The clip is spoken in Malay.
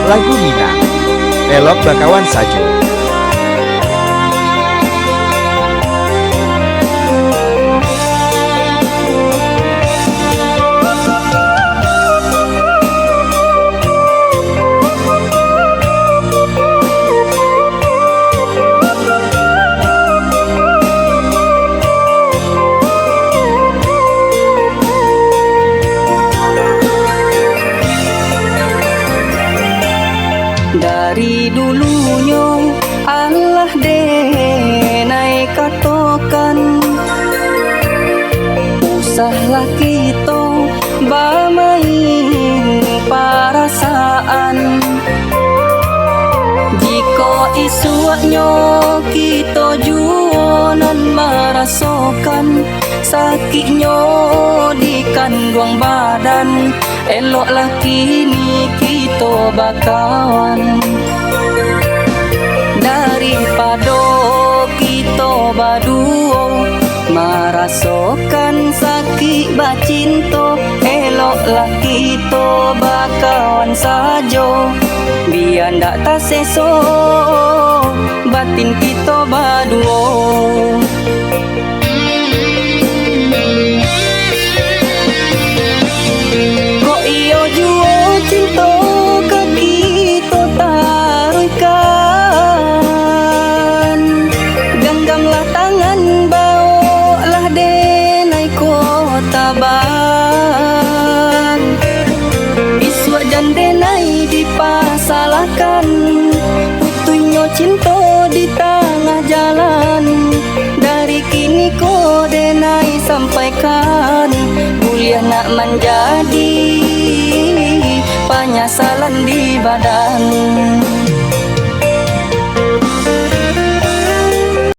lagu Minang, Elok Bakawan Sajo. Dari dulunya Allah denai katokan, usahlah kita bermain perasaan. Jika isuaknya kita jualan merasakan sakitnya di kandung badan, eloklah kini kita bakawan. Daripada kita berdua merasakan sakit bacinta, eloklah kita bakawan saja. Biar ndak terseso batin kita berdua. Kok iyo jua cinta ke kita taruhkan, genggamlah tangan bawalah denai kota bang. Iswa jan denai dipasalahkan, putunya cinta di tengah jalan. Dari kini ko denai sampaikan, kuliah nak menjadi penyesalan di badan.